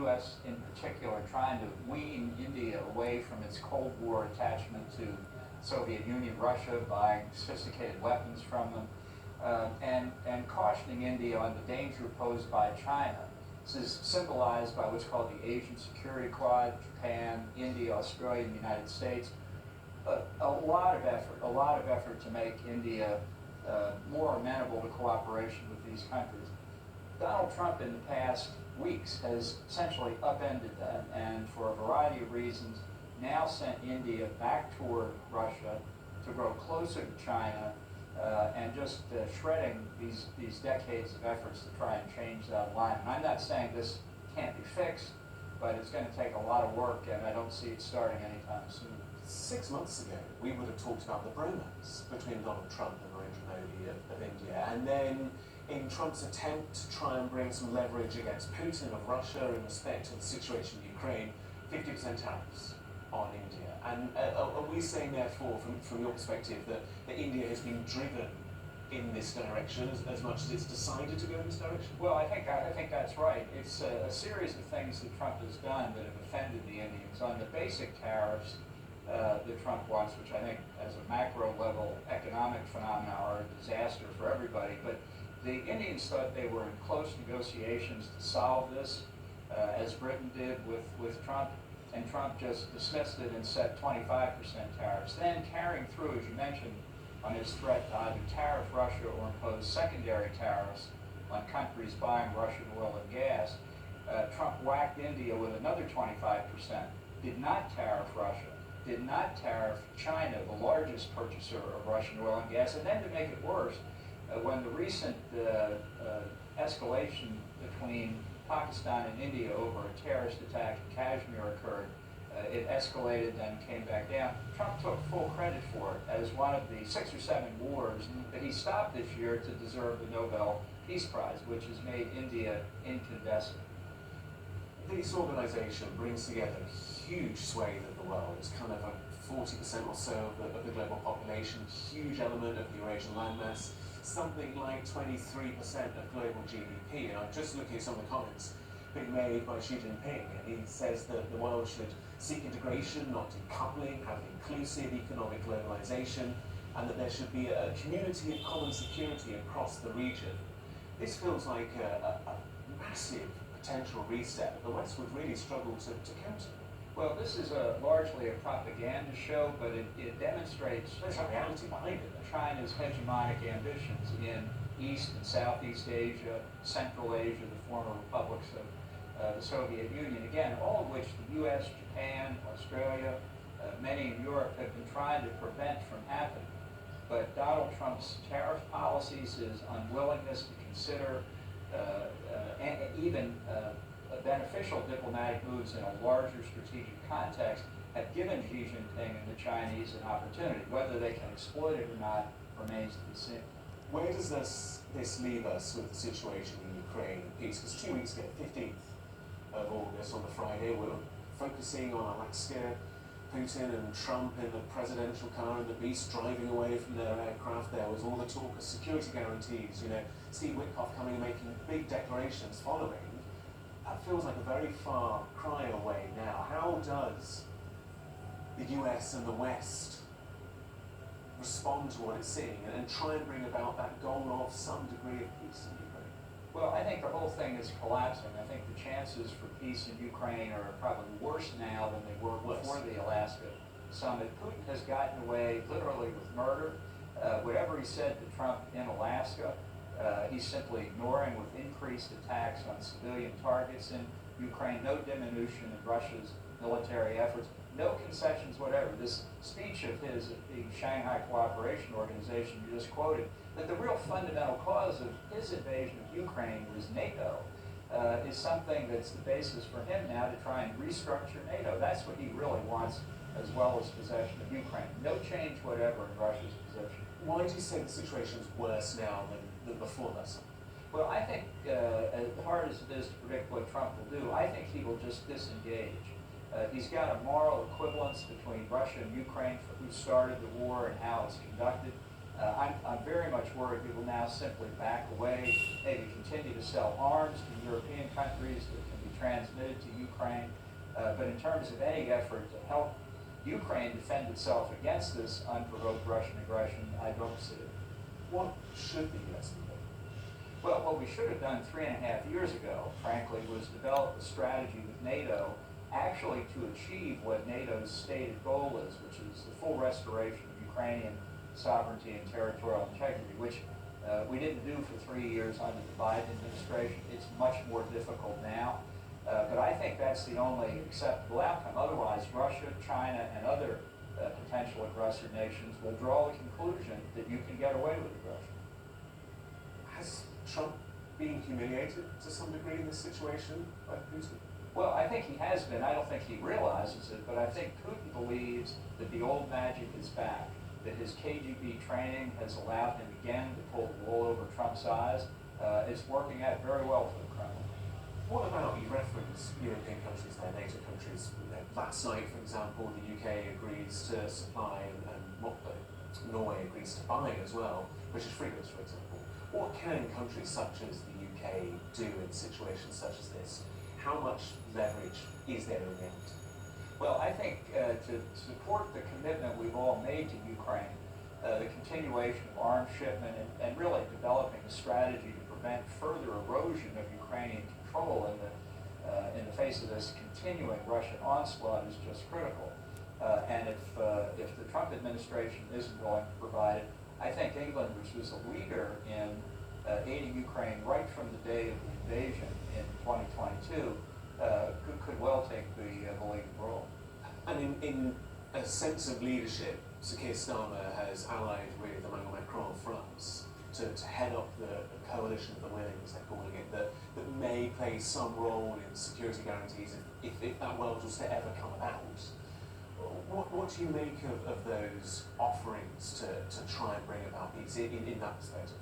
U.S. in particular trying to wean India away from its Cold War attachment to Soviet Union, Russia, buying sophisticated weapons from them, and cautioning India on the danger posed by China. This is symbolized by what's called the Asian Security Quad: Japan, India, Australia, and the United States. A lot of effort to make India more amenable to cooperation with these countries. Donald Trump in the past weeks has essentially upended that, and for a variety of reasons now sent India back toward Russia to grow closer to China, and just shredding these decades of efforts to try and change that line. And I'm not saying this can't be fixed, but it's going to take a lot of work, and I don't see it starting anytime soon. 6 months ago, we would have talked about the bromance between Donald Trump and Narendra Modi of India, and then in Trump's attempt to try and bring some leverage against Putin of Russia in respect to the situation in Ukraine, 50% tariffs on India. And are we saying, therefore, from your perspective, that India has been driven in this direction as much as it's decided to go in this direction? Well, I think that's right. It's a series of things that Trump has done that have offended the Indians. On the basic tariffs that Trump wants, which I think as a macro level economic phenomena are a disaster for everybody, but the Indians thought they were in close negotiations to solve this, as Britain did with Trump, and Trump just dismissed it and set 25% tariffs. Then carrying through, as you mentioned, on his threat to either tariff Russia or impose secondary tariffs on countries buying Russian oil and gas, Trump whacked India with another 25%, did not tariff Russia, did not tariff China, the largest purchaser of Russian oil and gas, and then to make it worse, when the recent escalation between Pakistan and India over a terrorist attack in Kashmir occurred, it escalated and came back down. Trump took full credit for it as one of the 6 or 7 wars that he stopped this year to deserve the Nobel Peace Prize, which has made India incandescent. This organization brings together a huge swathe of the world. It's kind of a 40% or so of the global population, huge element of the Eurasian landmass, something like 23% of global GDP. And I'm just looking at some of the comments being made by Xi Jinping, and he says that the world should seek integration, not decoupling, have inclusive economic globalization, and that there should be a community of common security across the region. This feels like a massive potential reset that the West would really struggle to counter. Well, this is largely a propaganda show, but it demonstrates There's a reality behind it. China's hegemonic ambitions in East and Southeast Asia, Central Asia, the former republics of the Soviet Union, again, all of which the U.S., Japan, Australia, many in Europe have been trying to prevent from happening. But Donald Trump's tariff policies, his unwillingness to consider even beneficial diplomatic moves in a larger strategic context have given Xi Jinping and the Chinese an opportunity. Whether they can exploit it or not remains to be seen. Where does this leave us with the situation in Ukraine and peace? Because 2 weeks ago, 15th of August, on the Friday, we were focusing on Alaska, Putin and Trump in the presidential car and the Beast driving away from their aircraft. There was all the talk of security guarantees, Steve Witkoff coming and making big declarations following. That feels like a very far cry away now. How does the US and the West respond to what it's seeing and try and bring about that goal of some degree of peace in Ukraine? Well, I think the whole thing is collapsing. I think the chances for peace in Ukraine are probably worse now than they were before the Alaska summit. Putin has gotten away literally with murder. Whatever he said to Trump in Alaska, he's simply ignoring with increased attacks on civilian targets in Ukraine, no diminution in Russia's military efforts, no concessions whatever. This speech of his at the Shanghai Cooperation Organization you just quoted, that the real fundamental cause of his invasion of Ukraine was NATO, is something that's the basis for him now to try and restructure NATO. That's what he really wants, as well as possession of Ukraine. No change whatever in Russia's position. Why do you say the situation is worse now than before that summit? Well, I think, as hard as it is to predict what Trump will do, I think he will just disengage. He's got a moral equivalence between Russia and Ukraine for who started the war and how it's conducted. I'm very much worried he will now simply back away, maybe continue to sell arms to European countries that can be transmitted to Ukraine. But in terms of any effort to help Ukraine defend itself against this unprovoked Russian aggression, I don't see it. What should the US be doing? Well, what we should have done 3.5 years ago, frankly, was develop a strategy with NATO actually to achieve what NATO's stated goal is, which is the full restoration of Ukrainian sovereignty and territorial integrity, which we didn't do for 3 years under the Biden administration. It's much more difficult now. But I think that's the only acceptable outcome. Otherwise, Russia, China, and other potential aggressor nations will draw the conclusion that you can get away with aggression. Has Trump been humiliated to some degree in this situation by Putin? Well, I think he has been. I don't think he realizes it, but I think Putin believes that the old magic is back, that his KGB training has allowed him again to pull the wool over Trump's eyes. It's working out very well for the Kremlin. What about, you reference European countries there, NATO countries? Last night, for example, the UK agrees to supply, and Norway agrees to buy as well, British frigates, for example. What can countries such as the UK do in situations such as this? How much leverage is there in reality? Well, I think to support the commitment we've all made to Ukraine, the continuation of arms shipment and really developing a strategy to prevent further erosion of Ukrainian control in the face of this continuing Russian onslaught is just critical. And if the Trump administration isn't going to provide it, I think England, which was a leader in aiding Ukraine right from the day of the invasion in 2022, could well take the lead role. And in a sense of leadership, Sir Keir Starmer has allied with Emmanuel Macron of France to head up the coalition of the willing, as they're calling it, that may play some role in security guarantees if that world was to ever come about. What do you make of those offerings to try and bring about peace in that perspective?